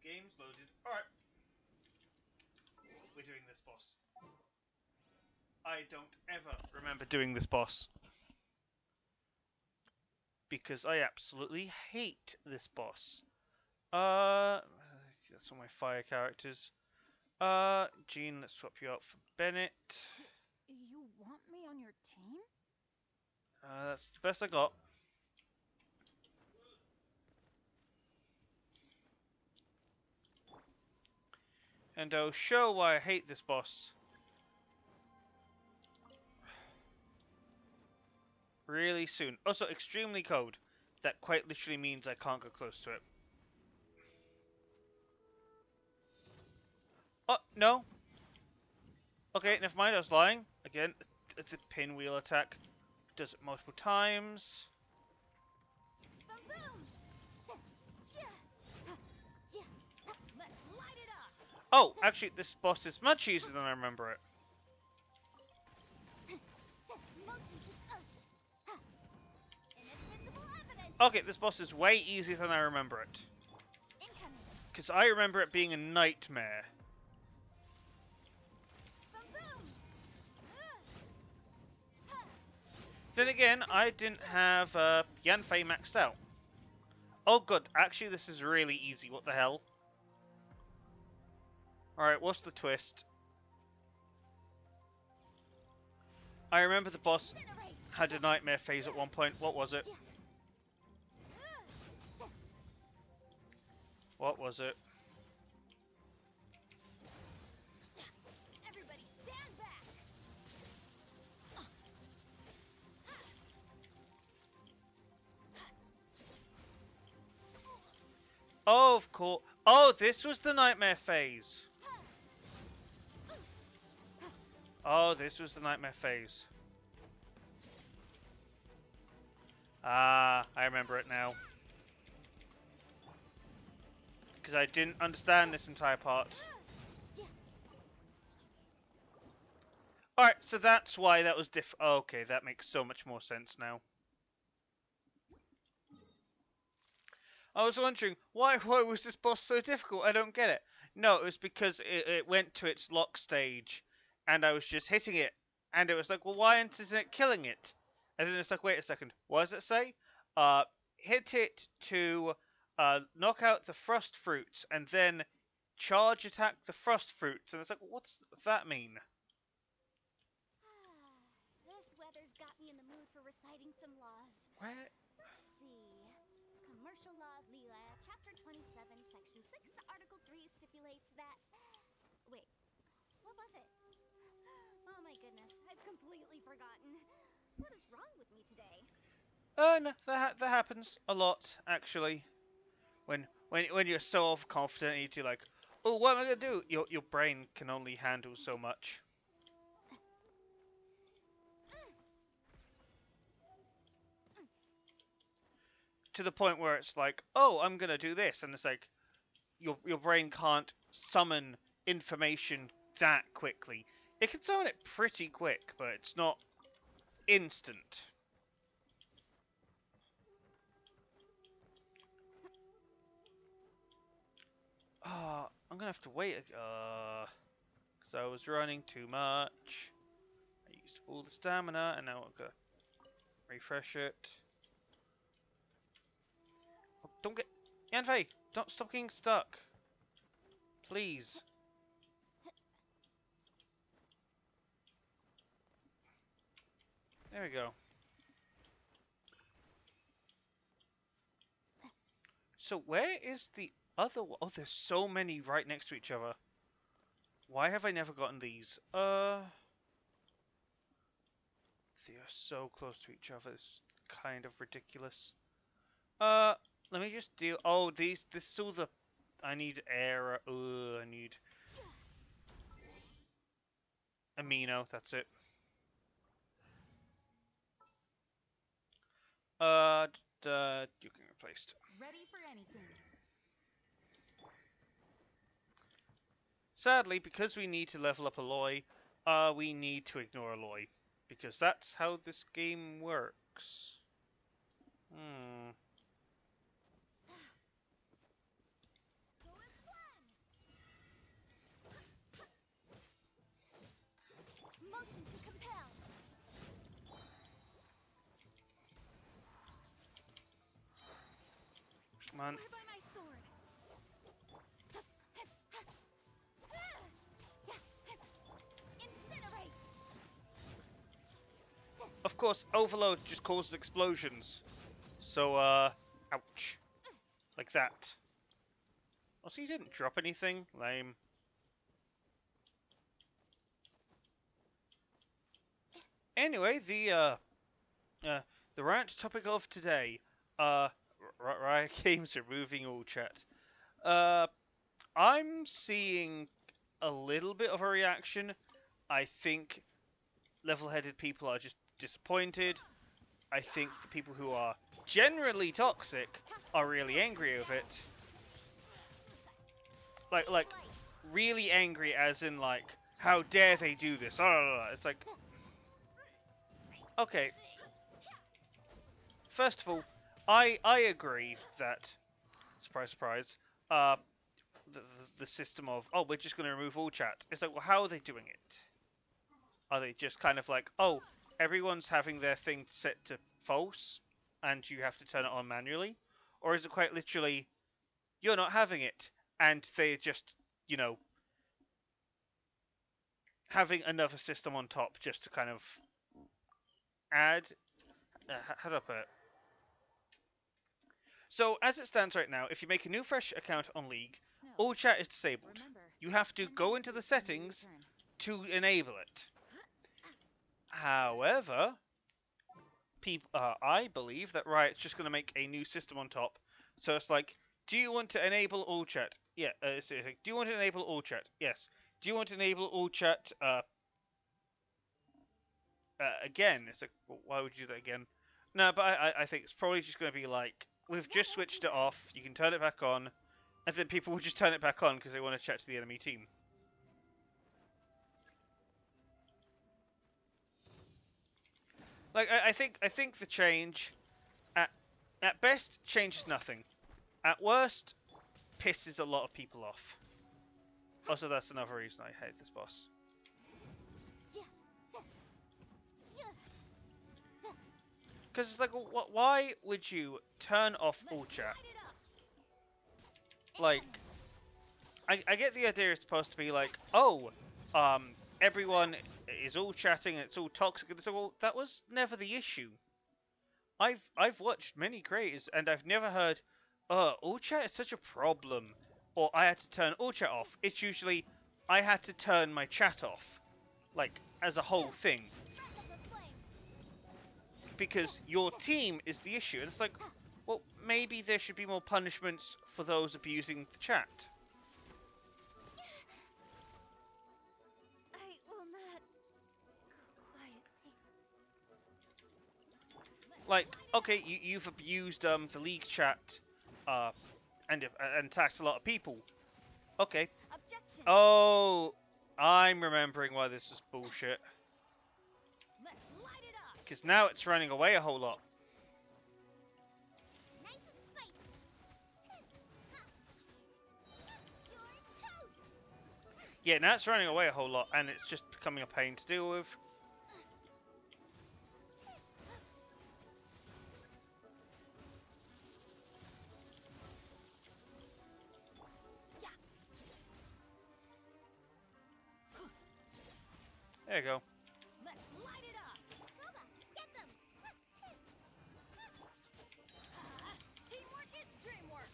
game's loaded. Alright. We're doing this boss. I don't ever remember doing this boss. Because I absolutely hate this boss. That's all my fire characters. Jean, let's swap you out for Bennett. You want me on your team? That's the best I got. And I'll show why I hate this boss. Really soon. Also, extremely cold. That quite literally means I can't go close to it. Oh, no. Okay, never mind, I was lying. Again, it's a pinwheel attack. Does it multiple times. Boom, boom. Let's light it up. Oh, actually, this boss is much easier than I remember it. Okay, this boss is way easier than I remember it. Because I remember it being a nightmare. Then again, I didn't have Yanfei maxed out. Oh god, actually this is really easy, what the hell? Alright, what's the twist? I remember the boss had a nightmare phase at one point. What was it? What was it? Everybody stand back. Oh, of course. Oh, this was the nightmare phase. Oh, this was the nightmare phase. Ah, I remember it now. Because I didn't understand this entire part. Alright, so that's why that was okay, that makes so much more sense now. I was wondering, why was this boss so difficult? I don't get it. No, it was because it went to its lock stage, and I was just hitting it, and it was like, well, why isn't it killing it? And then it's like, wait a second, what does it say? Hit it to knock out the frost fruits, and then charge attack the frost fruits. And it's like, what's that mean? This weather's got me in the mood for reciting some laws. Where? Let's see. Commercial Law of Leela, Chapter 27, Section 6, Article 3 stipulates that... Wait, what was it? Oh my goodness, I've completely forgotten. What is wrong with me today? No, that happens a lot, actually. When you're so overconfident, you're like, oh, what am I gonna do? Your brain can only handle so much. To the point where it's like, oh, I'm gonna do this, and it's like, your brain can't summon information that quickly. It can summon it pretty quick, but it's not instant. Ah, I'm gonna have to wait. Because I was running too much. I used all the stamina, and now I'm gonna refresh it. Oh, don't get... Yanfei! Don't stop getting stuck! Please. There we go. So where is the other one? Oh, there's so many right next to each other. Why have I never gotten these? They are so close to each other. It's kind of ridiculous. Let me just deal... Oh, this is all the... I need air. I need... amino, that's it. You can replace. Ready for anything. Sadly, because we need to level up Aloy, we need to ignore Aloy. Because that's how this game works. Come on. Swear by my sword. Incinerate. Of course, overload just causes explosions. So, ouch. Like that. Oh, so you didn't drop anything? Lame. Anyway, the rant topic of today. Riot Games removing all chat. Uh, I'm seeing a little bit of a reaction. I think level-headed people are just disappointed. I think the people who are generally toxic are really angry of it. Like, really angry as in, like, how dare they do this? Oh, it's like, okay. First of all, I agree that, surprise, surprise, uh, the system of, oh, we're just going to remove all chat. It's like, well, how are they doing it? Are they just kind of like, oh, everyone's having their thing set to false, and you have to turn it on manually? Or is it quite literally, you're not having it, and they're just, you know, having another system on top just to kind of add, how do I put it? So, as it stands right now, if you make a new fresh account on League, all chat is disabled. You have to go into the settings to enable it. However, I believe that Riot's just going to make a new system on top. So it's like, do you want to enable all chat? Yeah. So like, do you want to enable all chat? Yes. Do you want to enable all chat? Again, it's like, well, why would you do that again? No, but I think it's probably just going to be like, we've just switched it off. You can turn it back on, and then people will just turn it back on because they want to chat to the enemy team. Like I think the change, at best, changes nothing. At worst, pisses a lot of people off. Also, that's another reason I hate this boss. Because it's like, why would you turn off all chat? Like, I get the idea it's supposed to be like, oh, everyone is all chatting and it's all toxic. And so, well, that was never the issue. I've watched many creators and I've never heard, all chat is such a problem, or I had to turn all chat off. It's usually I had to turn my chat off, like as a whole thing, because your team is the issue. And it's like, well, maybe there should be more punishments for those abusing the chat. I will not go quietly. Like, okay, you've abused the league chat, and attacked a lot of people. Okay. Objection. Oh, I'm remembering why this was bullshit. Let's light it up. Because now it's running away a whole lot. Nice and spicy. You're toast. Yeah, now it's running away a whole lot, and it's just becoming a pain to deal with. There you go. Let's light it up. Booba, get them. Teamwork is dreamwork.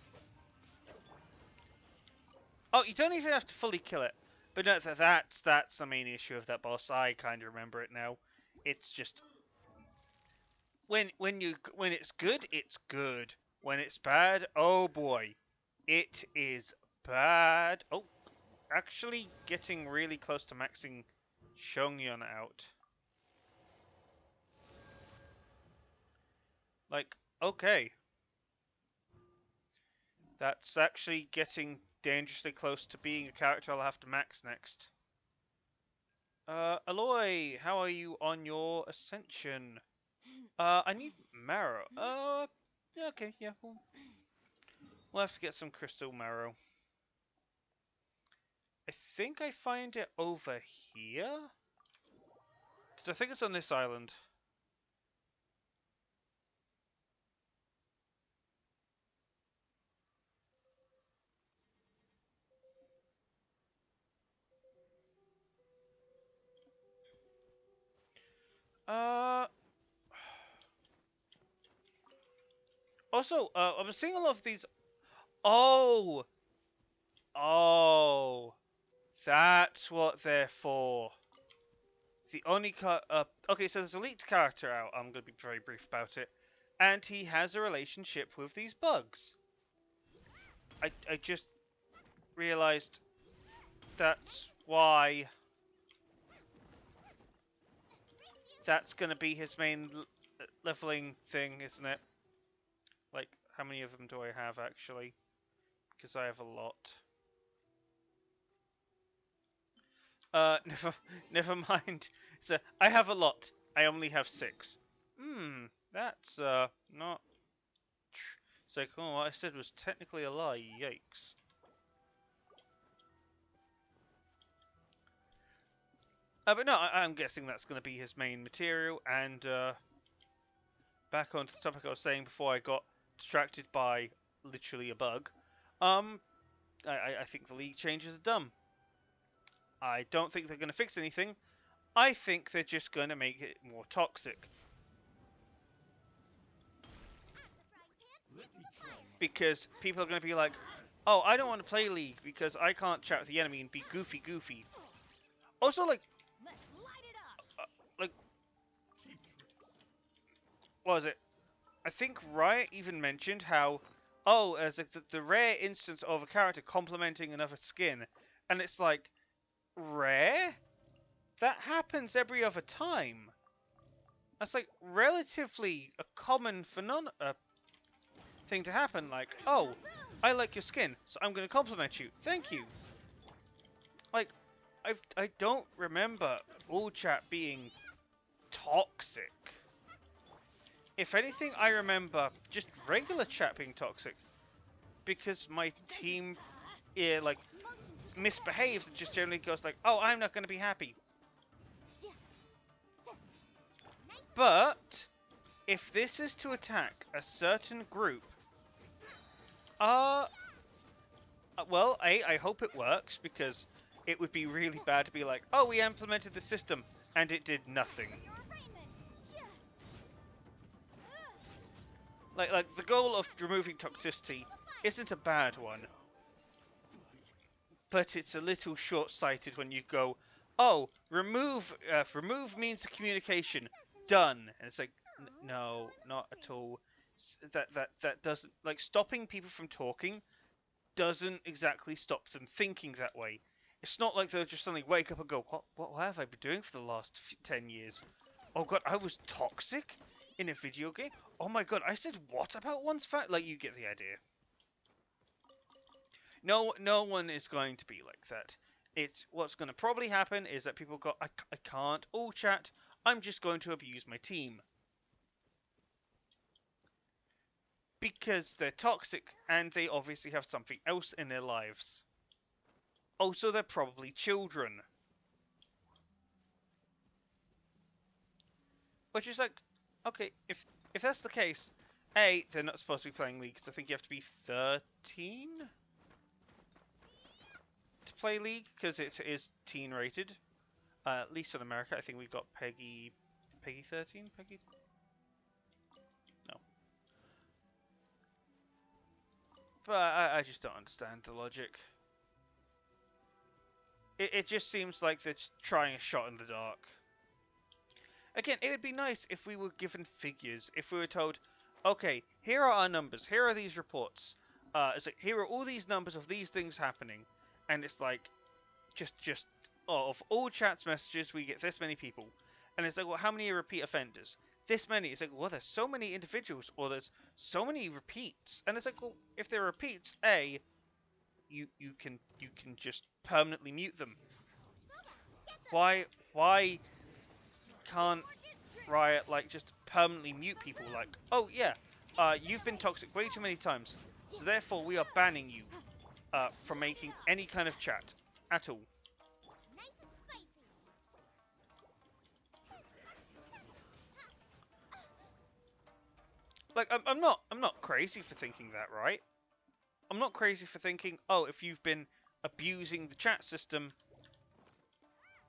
Oh, you don't even have to fully kill it. But no, that's the main issue of that boss. I kind of remember it now. It's just when it's good, it's good. When it's bad, oh boy, it is bad. Oh, actually getting really close to maxing Shongyeon out. Like, okay. That's actually getting dangerously close to being a character I'll have to max next. Aloy, how are you on your ascension? I need marrow. Yeah, okay, yeah, we'll have to get some crystal marrow. I think I find it over here? Because I think it's on this island. Uh. Also, I'm seeing a lot of these. Oh, oh, that's what they're for. The only okay, so there's a leaked character out. I'm gonna be very brief about it, and he has a relationship with these bugs. I just realized that's why that's gonna be his main leveling thing, isn't it? Like, how many of them do I have actually? Because I have a lot. Never mind. So I have a lot. I only have 6. That's not. It's like, oh, what I said was technically a lie. Yikes. But no, I'm guessing that's going to be his main material. And back onto the topic I was saying before I got distracted by literally a bug. I think the league changes are dumb. I don't think they're going to fix anything. I think they're just going to make it more toxic. Because people are going to be like, oh, I don't want to play League because I can't chat with the enemy and be goofy. Also, like, what was it? I think Riot even mentioned how, oh, as like the rare instance of a character complementing another skin, and it's like, rare? That happens every other time. That's like relatively a common thing to happen. Like, oh, I like your skin, so I'm going to compliment you. Thank you. Like, I don't remember all chat being toxic. If anything, I remember just regular chat being toxic. Because my team, yeah, like, misbehaves and just generally goes like, oh, I'm not going to be happy. But, if this is to attack a certain group, well, I hope it works, because it would be really bad to be like, oh, we implemented the system, and it did nothing. Like the goal of removing toxicity isn't a bad one, but it's a little short-sighted when you go, oh, remove means of communication, done, and it's like, no, not at all. That doesn't, like, stopping people from talking doesn't exactly stop them thinking that way. It's not like they'll just suddenly wake up and go, what have I been doing for the last 10 years? Oh god, I was toxic in a video game? Oh my god, I said what about one's fact? Like, you get the idea. No one is going to be like that. It's what's going to probably happen is that people go, I can't all chat. I'm just going to abuse my team. Because they're toxic and they obviously have something else in their lives. Also, they're probably children. Which is like, okay, if that's the case, A, they're not supposed to be playing League, because I think you have to be 13 to play League, because it is teen rated. At least in America, I think we've got Peggy 13? Peggy? No. But I just don't understand the logic. It just seems like they're trying a shot in the dark. Again, it would be nice if we were given figures, if we were told, okay, here are our numbers, here are these reports, it's like, here are all these numbers of these things happening, and it's like, of all chat's messages, we get this many people, and it's like, well, how many are repeat offenders? This many. It's like, well, there's so many individuals, or there's so many repeats, and it's like, well, if they're repeats, A, you can just permanently mute them. Why can't Riot, like, just permanently mute people? Like, oh yeah, you've been toxic way too many times, so therefore we are banning you from making any kind of chat at all. Like, I'm not crazy for thinking that, right? I'm not crazy for thinking, oh, if you've been abusing the chat system,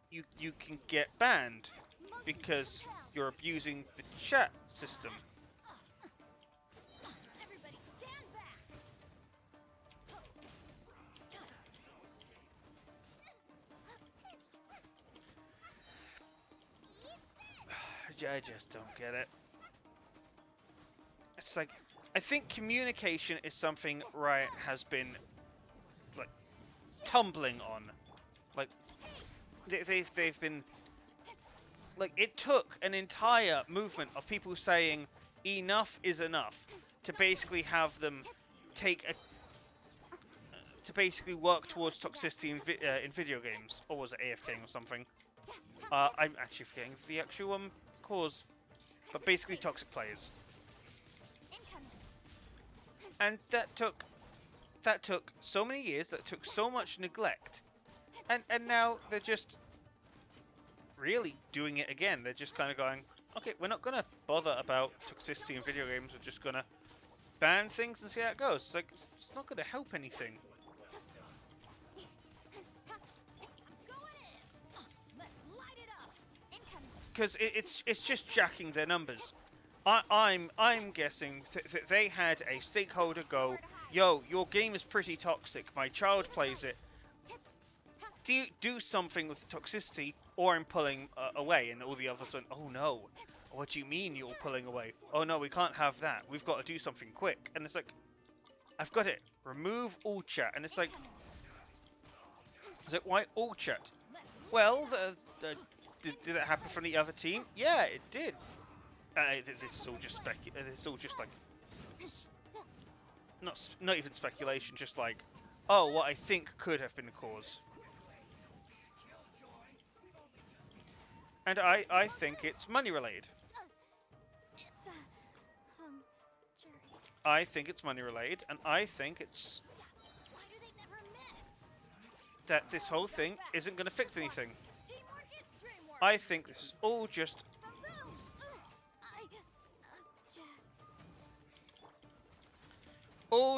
you can get banned, because you're abusing the chat system. Everybody stand back. I just don't get it. It's like, I think communication is something Riot has been, like, tumbling on. Like, they've been, like, it took an entire movement of people saying enough is enough to basically have them take a, to basically work towards toxicity in video games, or was it AFKing or something? I'm actually forgetting the actual cause, but basically toxic players. And that took so many years, that took so much neglect, and now they're just really doing it again. They're just kind of going, okay, we're not gonna bother about toxicity in video games. We're just gonna ban things and see how it goes. It's like, it's not gonna help anything. Because it's just jacking their numbers. I'm guessing they had a stakeholder go, yo, your game is pretty toxic. My child plays it. Do something with the toxicity, or I'm pulling away. And all the others went, oh no, what do you mean you're pulling away? Oh no, we can't have that. We've got to do something quick. And it's like, I've got it. Remove all chat. And it's like why all chat? Well, did it happen from the other team? Yeah, it did. This is all just this is all just like not even speculation. Just like, oh, what I think could have been the cause. And I think it's money related. It's jury. I think it's money related, and I think it's Why do they never miss? that this whole thing isn't going to fix anything. Teamwork is dreamwork. I think this is all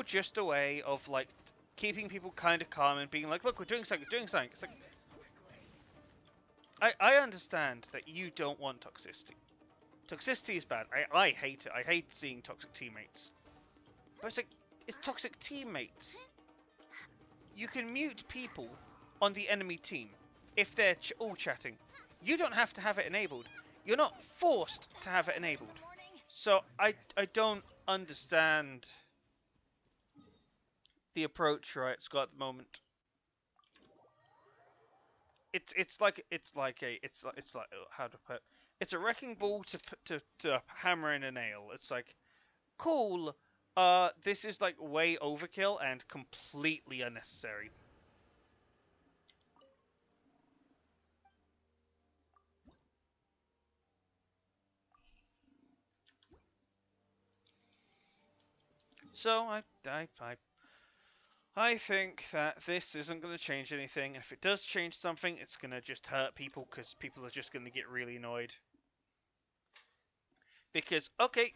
just a way of like keeping people kind of calm and being like, look, we're doing something, doing something. It's like, I understand that you don't want toxicity. Toxicity is bad. I hate it. I hate seeing toxic teammates. But it's like, it's toxic teammates. You can mute people on the enemy team if they're all chatting. You don't have to have it enabled. You're not forced to have it enabled. So I don't understand the approach Riot's got at the moment. It's like how to put it? It's a wrecking ball to hammer in a nail. It's like, cool. This is like way overkill and completely unnecessary. So I think that this isn't going to change anything. If it does change something, it's going to just hurt people, because people are just going to get really annoyed. Because, okay,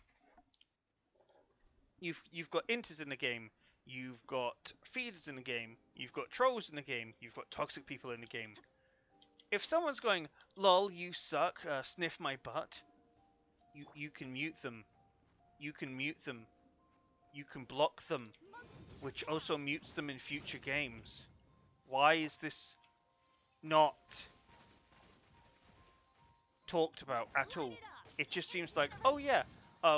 you've got inters in the game, you've got feeders in the game, you've got trolls in the game, you've got toxic people in the game. If someone's going, lol, you suck, sniff my butt, you can mute them. You can mute them. You can block them, which also mutes them in future games. Why is this not talked about at all? It just seems like, oh yeah,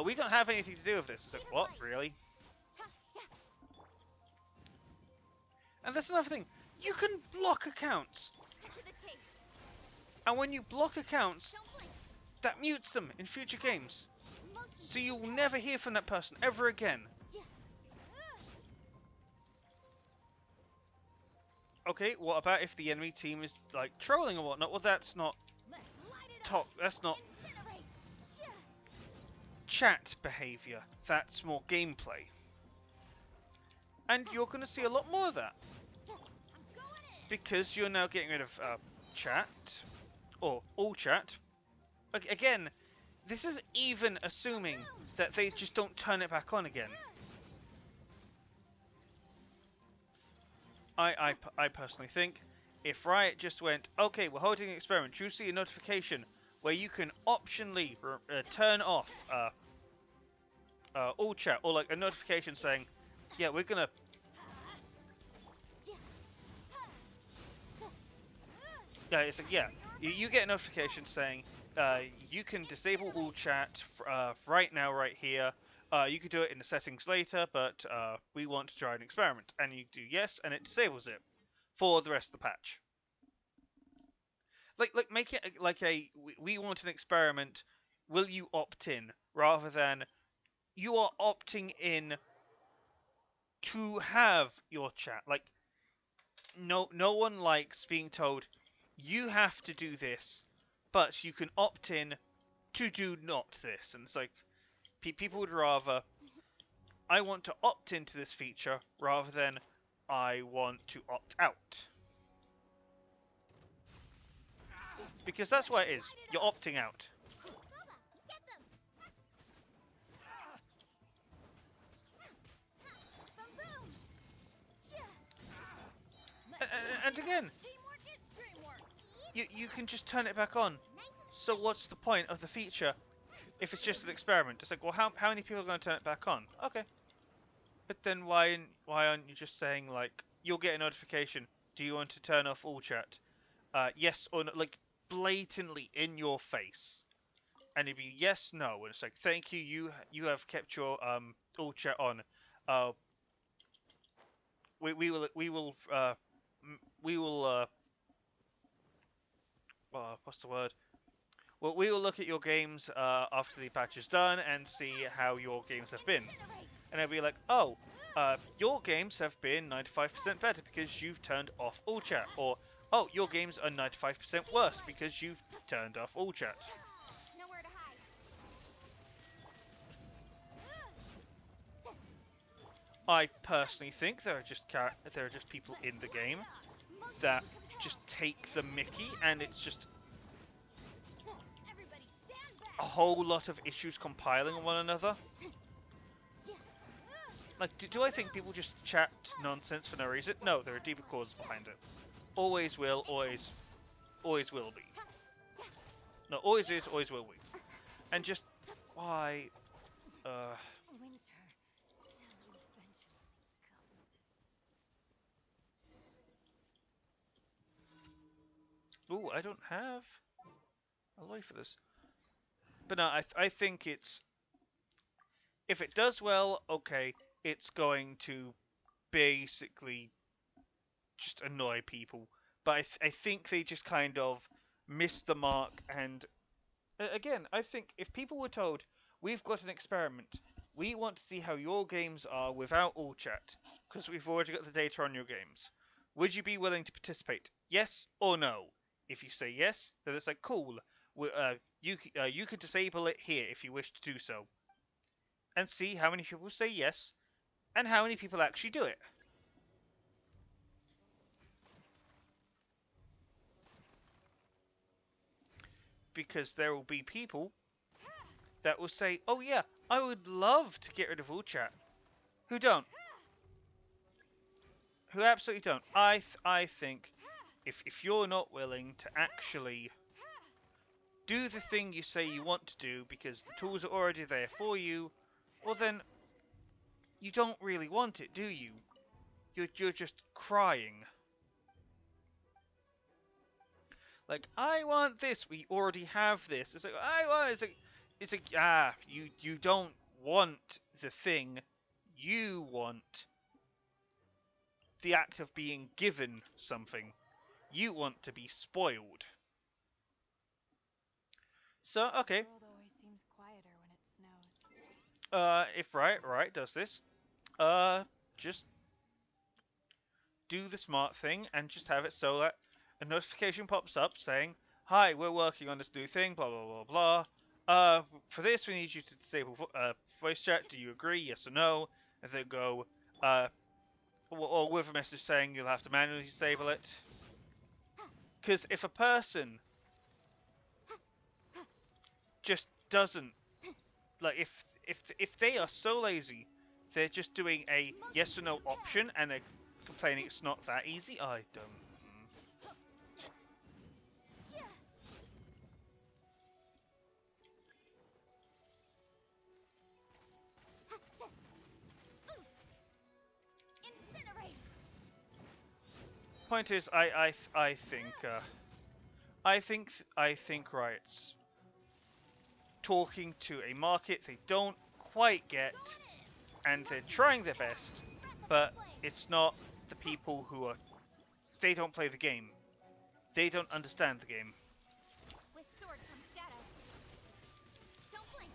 we don't have anything to do with this. It's like, what, really? And that's another thing. You can block accounts. And when you block accounts, that mutes them in future games. So you'll never hear from that person ever again. Okay, what about if the enemy team is like trolling or whatnot? Well, that's not that's not chat behavior. That's more gameplay. And you're going to see a lot more of that. Because you're now getting rid of chat, or all chat. Again, this is even assuming that they just don't turn it back on again. I personally think if Riot just went, okay, we're holding an experiment, you see a notification, where you can optionally turn off all chat, or like a notification saying, yeah, we're gonna. Yeah, it's like, yeah, you get a notification saying you can disable all chat right now, right here. You could do it in the settings later, but we want to try an experiment. And you do yes, and it disables it for the rest of the patch. Like make it like we want an experiment. Will you opt in rather than you are opting in to have your chat? Like no one likes being told you have to do this, but you can opt in to do not this. And it's like people would rather I want to opt into this feature rather than I want to opt out. Because that's what it is. You're opting out. And again, you can just turn it back on. So what's the point of the feature if it's just an experiment? It's like, well, how many people are going to turn it back on? Okay. But then why aren't you just saying, like, you'll get a notification, do you want to turn off all chat? Yes or no, like, blatantly in your face. And it'd be yes, no, and it's like, thank you, you have kept your all chat on. We will what's the word? Well, we will look at your games after the patch is done and see how your games have been. And they'll be like, oh, your games have been 95% better because you've turned off all chat. Or, oh, your games are 95% worse because you've turned off all chat. Nowhere to hide. I personally think there are just people in the game that just take the mickey, and it's just a whole lot of issues compiling on one another. Like, do I think people just chat nonsense for no reason? No, there are deeper causes behind it. Always will, always will be. No, always is, always will be. And just why? Winter shall eventually come. Ooh, I don't have a life for this. But no, I think it's if it does well, okay, it's going to basically just annoy people. But I think they just kind of missed the mark. And again, I think if people were told, we've got an experiment, we want to see how your games are without all chat, because we've already got the data on your games, would you be willing to participate? Yes or no? If you say yes, then it's like, cool, you could disable it here if you wish to do so. And see how many people say yes, and how many people actually do it. Because there will be people that will say, oh yeah, I would love to get rid of all chat. Who don't? Who absolutely don't. I think if you're not willing to actually do the thing you say you want to do because the tools are already there for you, well then, you don't really want it, do you? You're just crying. Like, I want this. We already have this. It's like I want. It's like you don't want the thing. You want the act of being given something. You want to be spoiled. So okay. The world always seems quieter when it snows. If right does this, just do the smart thing and just have it so that a notification pops up saying, "Hi, we're working on this new thing, blah blah blah blah. For this we need you to disable voice chat. Do you agree? Yes or no?" And then go, or with a message saying you'll have to manually disable it. Because if a person just doesn't, like, if they are so lazy, they're just doing a yes or no option and they're complaining it's not that easy. I don't. point is, I think Riot's talking to a market they don't quite get, and they're trying their best, but it's not the people who are. They don't play the game. They don't understand the game. With sword comes shadow. Don't blink.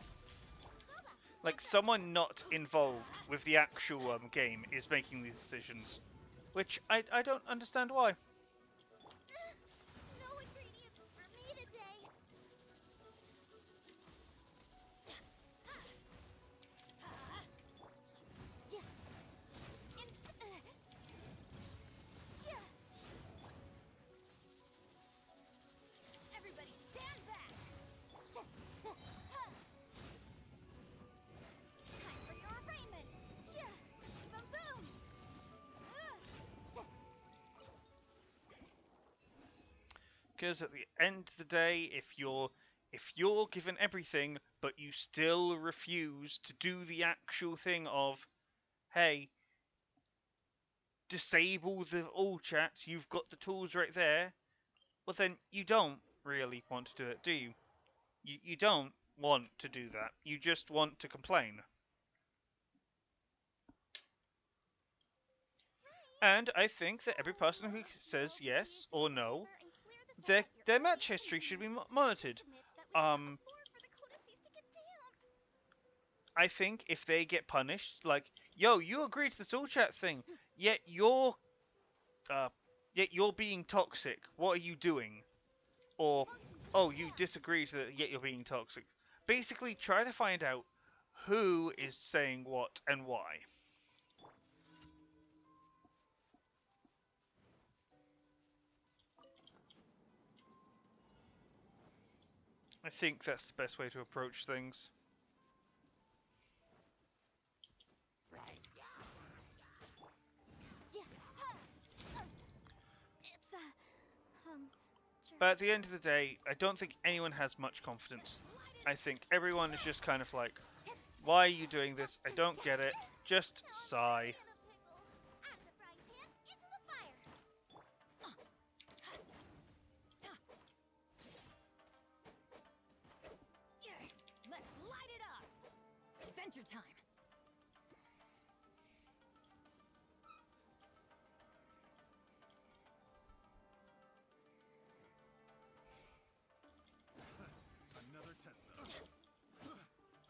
Like, someone not involved with the actual game is making these decisions, which I don't understand why. No ingredients for me today. Everybody stand back. Time for your arraignment. Boom boom. Because at the end of the day, if you're given everything, but you still refuse to do the actual thing of, hey, disable the all chat, you've got the tools right there, well then you don't really want to do it, do you? You don't want to do that. You just want to complain. And I think that every person who says yes or no, their match history should be monitored. I think if they get punished, like, yo, you agreed to this all chat thing, yet you're being toxic. What are you doing? Or, oh, you disagree to that, yet you're being toxic. Basically, try to find out who is saying what and why. I think that's the best way to approach things. But at the end of the day, I don't think anyone has much confidence. I think everyone is just kind of like, why are you doing this? I don't get it. Just sigh. Let's light it up. Adventure time. Another test subject.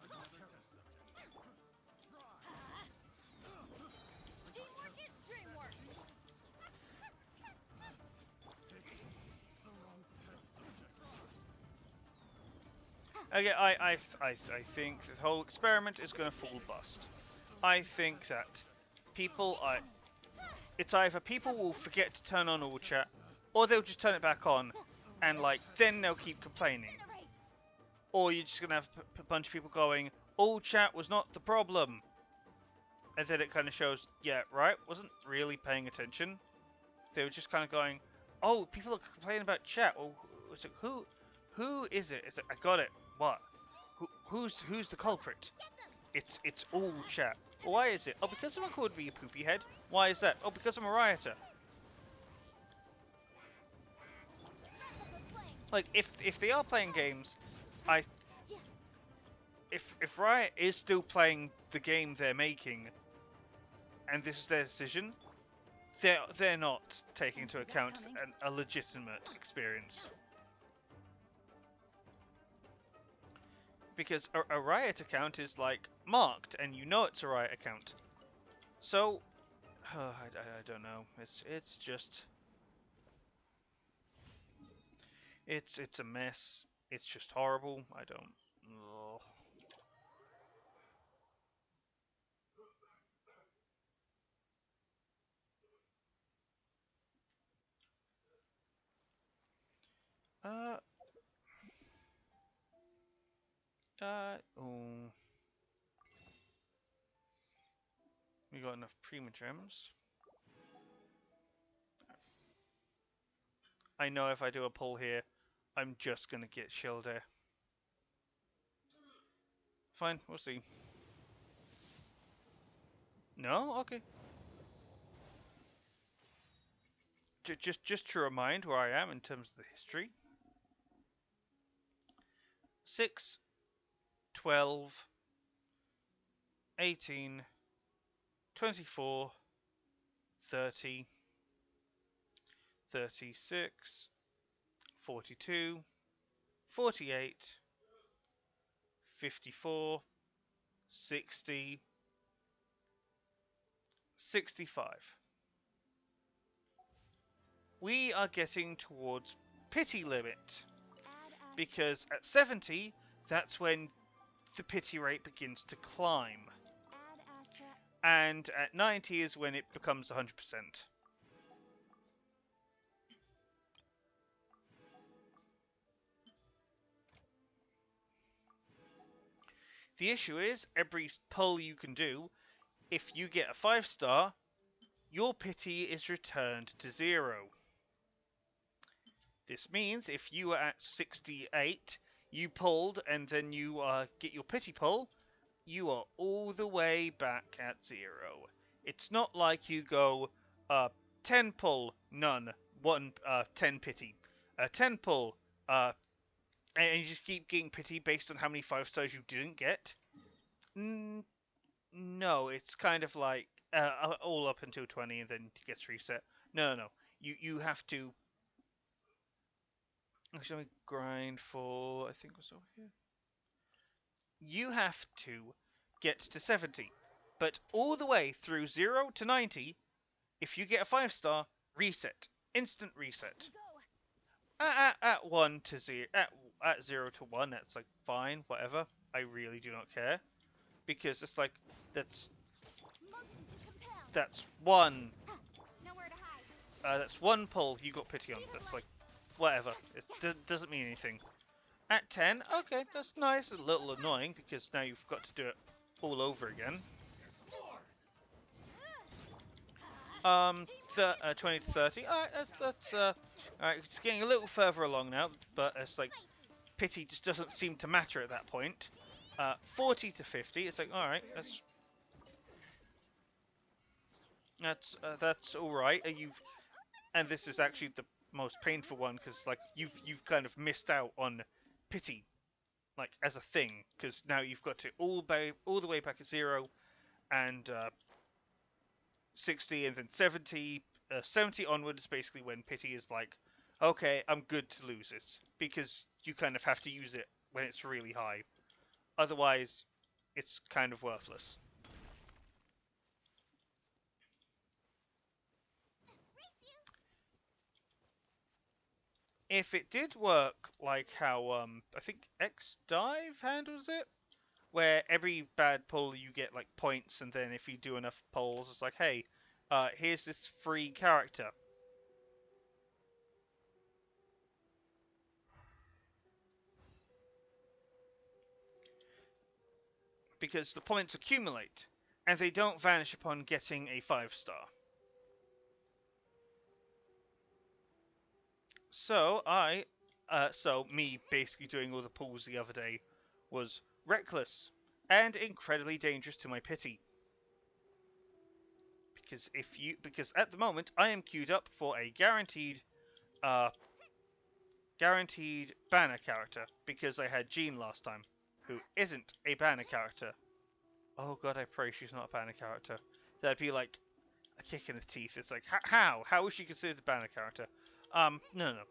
Another test subject. Teamwork is dreamwork. The wrong test subject. Okay, I think the whole experiment is going to fall bust. I think that people are. It's either people will forget to turn on all chat, or they'll just turn it back on, and like then they'll keep complaining. Or you're just gonna have a bunch of people going, all chat was not the problem, and then it kind of shows, yeah, right, wasn't really paying attention. They were just kind of going, oh, people are complaining about chat. Well, it's like, who is it? It's like, I got it. What? Who's the culprit? It's all chat. Why is it? Oh, because someone called me a poopy head. Why is that? Oh, because I'm a rioter. Like, if they are playing games, if Riot is still playing the game they're making, and this is their decision, they're not taking into account a legitimate experience. Because a Riot account is like marked, and you know it's a Riot account. So, I don't know. It's just it's a mess. It's just horrible. I don't. Ugh. Uh. Oh. We got enough Prima Gems. I know if I do a pull here, I'm just gonna get Shielded. Fine, we'll see. No? Okay. just to remind where I am in terms of the history. 6, 12, 18, 24, 30, 36, 42, 48, 54, 60, 65. We are getting towards pity limit, because at 70, that's when the pity rate begins to climb, and at 90 is when it becomes 100%. The issue is, every pull you can do, if you get a 5-star, your pity is returned to 0. This means if you are at 68, you pulled, and then you get your pity pull, you are all the way back at 0. It's not like you go 10 pull, none, 1 10 pity, 10 pull, and you just keep getting pity based on how many 5-stars you didn't get. No, it's kind of like all up until 20 and then it gets reset. No. You have to. Actually, let me grind for. I think it was over here. You have to get to 70, but all the way through 0 to 90, if you get a 5-star, reset, instant reset. At 1 to 0, at 0 to 1, that's like fine, whatever. I really do not care, because it's like that's one. That's one pull you got pity on. That's like whatever. It doesn't mean anything. At 10, okay, that's nice. A little annoying because now you've got to do it all over again. 20 to 30. Alright, that's alright. It's getting a little further along now, but it's like pity just doesn't seem to matter at that point. 40 to 50. It's like alright, that's all right. And this is actually the most painful one because like you've kind of missed out on pity, like as a thing, because now you've got to all the way back at 0 and 60 and then 70. 70 onwards is basically when pity is like, okay, I'm good to lose this, because you kind of have to use it when it's really high. Otherwise, it's kind of worthless. If it did work like how I think X Dive handles it, where every bad pull you get like points, and then if you do enough pulls, it's like, hey, here's this free character. Because the points accumulate, and they don't vanish upon getting a 5-star. So me basically doing all the pulls the other day was reckless and incredibly dangerous to my pity. Because at the moment I am queued up for a guaranteed banner character, because I had Jean last time, who isn't a banner character. Oh god, I pray she's not a banner character. That'd be like a kick in the teeth. It's like, how is she considered a banner character? No.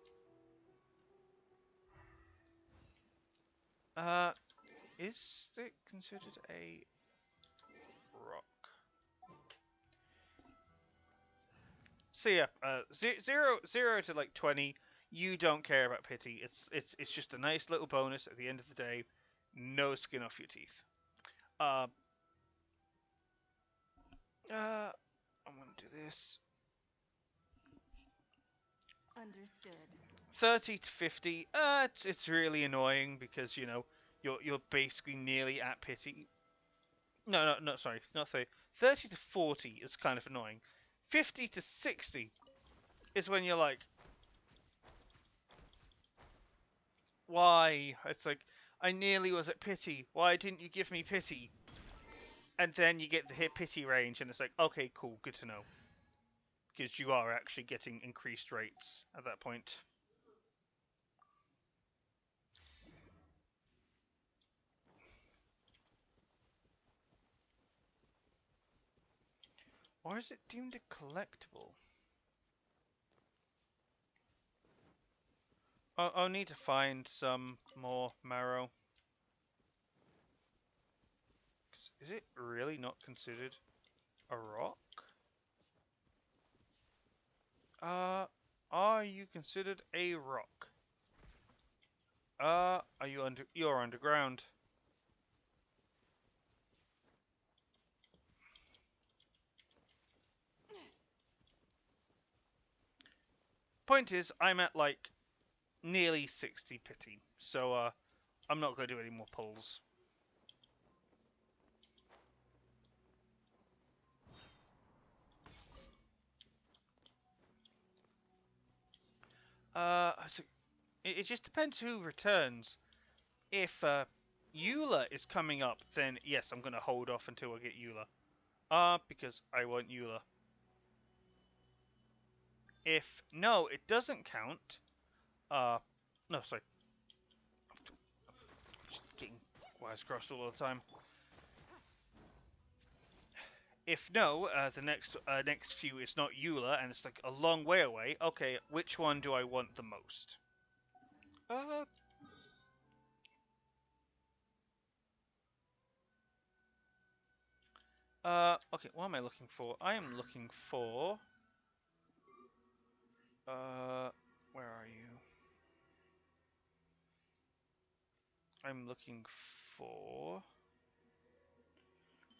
Is it considered a rock? So yeah, 0 to like 20, you don't care about pity. It's just a nice little bonus at the end of the day. No skin off your teeth. I'm gonna do this. Understood. 30 to 50. It's really annoying because you know you're basically nearly at pity. No, sorry, not 30. 30 to 40 is kind of annoying. 50 to 60 is when you're like, why? It's like, I nearly was at pity. Why didn't you give me pity? And then you get the hit pity range, and it's like, okay, cool, good to know. because you are actually getting increased rates at that point. Or is it deemed a collectible? I'll need to find some more marrow. Is it really not considered a rock? Are you considered a rock? Are you you're underground. Point is, I'm at like nearly 60 pity, so I'm not going to do any more pulls. So it just depends who returns. If Eula is coming up, then yes, I'm going to hold off until I get Eula. Because I want Eula. If no, it doesn't count. No, sorry. I'm just getting wires crossed all the time. If no, the next few is not Eula, and it's like a long way away. Okay, which one do I want the most? Okay, what am I looking for? I am looking for. Where are you? I'm looking for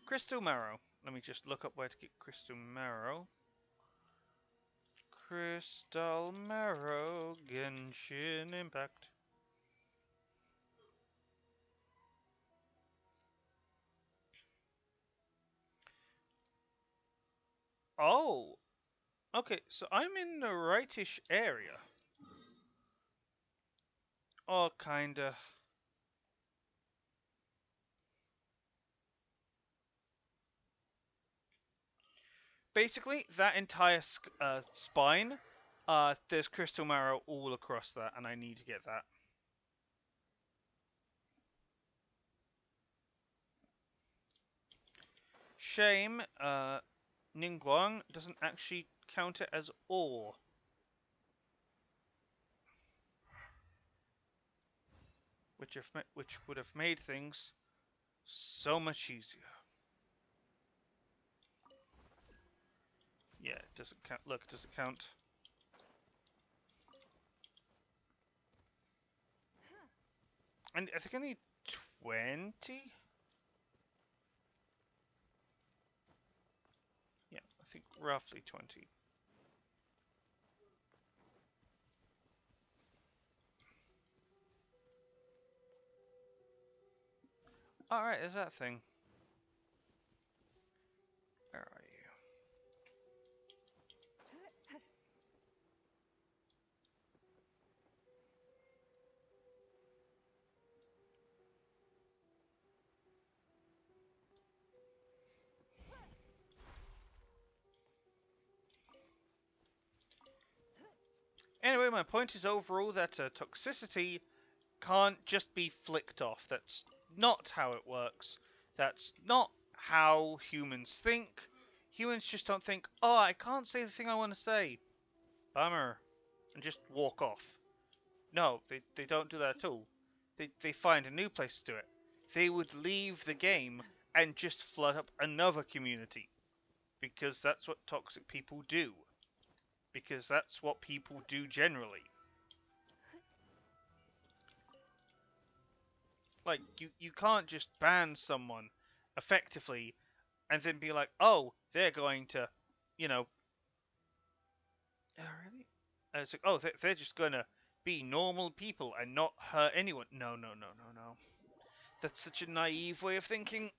Crystal Marrow. Let me just look up where to get Crystal Marrow. Crystal Marrow, Genshin Impact. Oh, okay, so I'm in the rightish area. Oh, kinda. Basically, that entire spine, there's Crystal Marrow all across that, and I need to get that. Shame, Ningguang doesn't actually count it as ore. Which would have made things so much easier. Yeah, it doesn't count. Look, it doesn't count. And I think I need 20? Yeah, I think roughly 20. Alright, there's that thing. Where are you? Anyway, my point is overall that toxicity can't just be flicked off. That's not how it works. That's not how humans think. Humans just don't think, oh, I can't say the thing I want to say. Bummer. And just walk off. No, they don't do that at all. They find a new place to do it. They would leave the game and just flood up another community. Because that's what toxic people do. Because that's what people do generally. Like, you can't just ban someone effectively and then be like, oh, they're going to, you know... really? It's like, oh, they're just going to be normal people and not hurt anyone. No, no, no, no, no. That's such a naive way of thinking.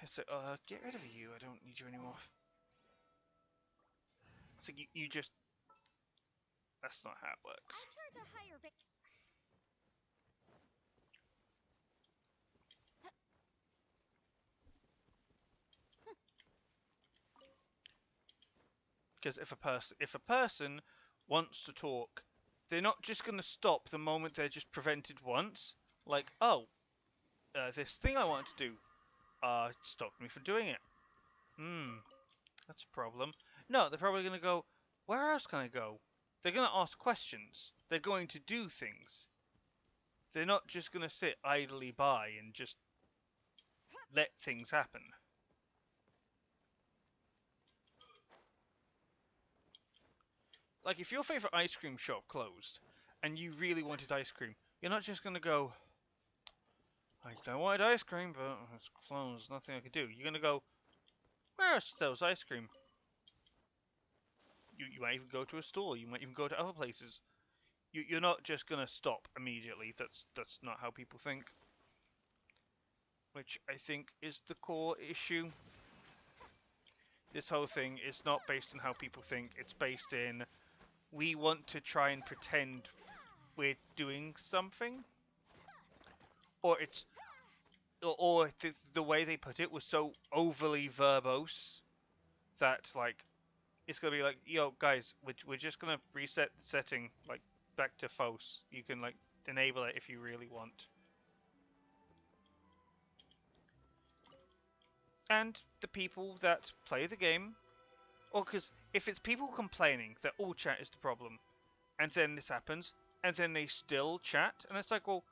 It's like, get rid of you. I don't need you anymore. It's like, you just... That's not how it works. I charge a higher Because if a person wants to talk, they're not just going to stop the moment they're just prevented once. Like, oh, this thing I wanted to do stopped me from doing it. That's a problem. No, they're probably going to go, where else can I go? They're going to ask questions. They're going to do things. They're not just going to sit idly by and just let things happen. Like, if your favorite ice cream shop closed and you really wanted ice cream, you're not just going to go, I wanted ice cream, but it's closed, nothing I can do. You're going to go, where else sells ice cream? You might even go to a store, you might even go to other places. You're not just going to stop immediately. That's not how people think. Which I think is the core issue. This whole thing is not based on how people think, it's based in we want to try and pretend we're doing something. Or it's or the way they put it was so overly verbose that like it's gonna be like, yo guys, we're just gonna reset the setting like back to false. You can like enable it if you really want. And the people that play the game, or because if it's people complaining that all chat is the problem, and then this happens, and then they still chat, and it's like, well,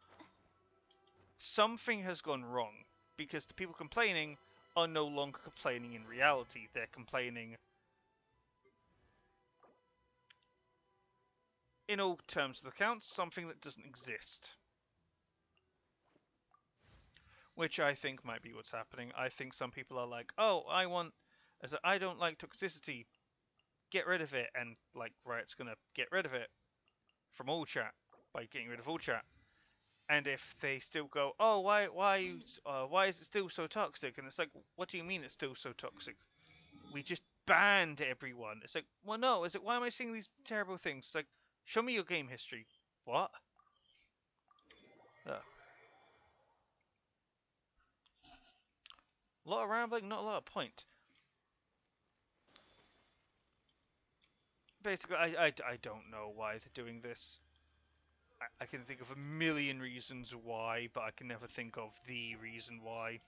something has gone wrong, because the people complaining are no longer complaining in reality, they're complaining in all terms of the count, something that doesn't exist. Which I think might be what's happening. I think some people are like, oh, I don't like toxicity, get rid of it, and like Riot's gonna get rid of it from all chat by getting rid of all chat. And if they still go, oh, why is it still so toxic? And it's like, what do you mean it's still so toxic? We just banned everyone. It's like, well, no. Is it, why am I seeing these terrible things? It's like, show me your game history. What? Ugh. A lot of rambling, not a lot of point. Basically, I don't know why they're doing this. I can think of a million reasons why, but I can never think of the reason why.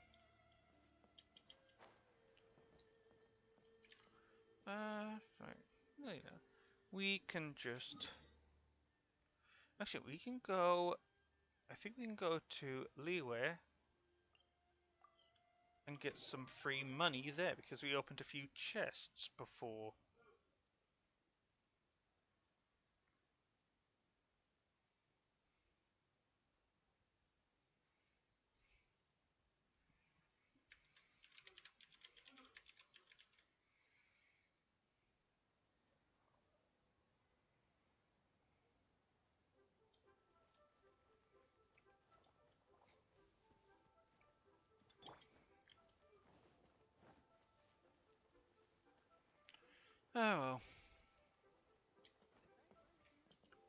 Right. There you go. We can just... Actually, we can go... I think we can go to Leeway and get some free money there, because we opened a few chests before. Oh well.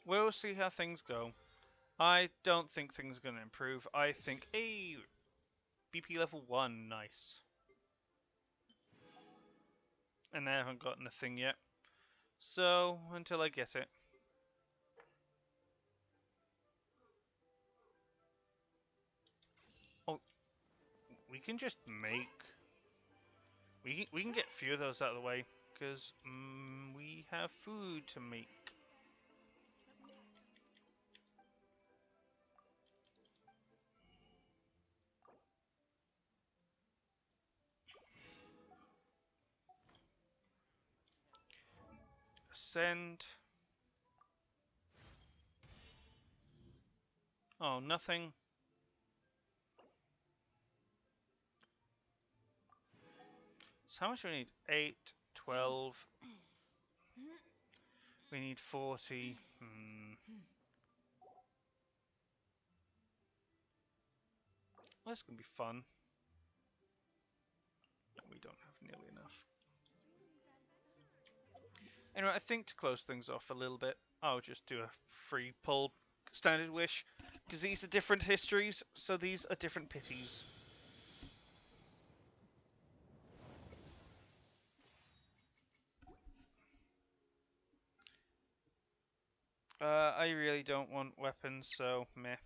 We'll see how things go. I don't think things are going to improve. I think, hey, BP level 1, nice. And I haven't gotten a thing yet. So, until I get it. Oh, we can just make... We can get a few of those out of the way, because we have food to make. Send. Oh, nothing. So how much do we need? 8, 12. We need 40. Well, that's going to be fun. We don't have nearly enough. Anyway, I think to close things off a little bit, I'll just do a free pull standard wish, because these are different histories, so these are different pities. I really don't want weapons, so meh.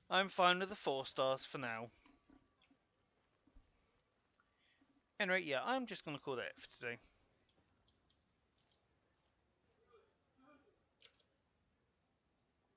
I'm fine with the 4 stars for now. Anyway, yeah, I'm just gonna call that it for today.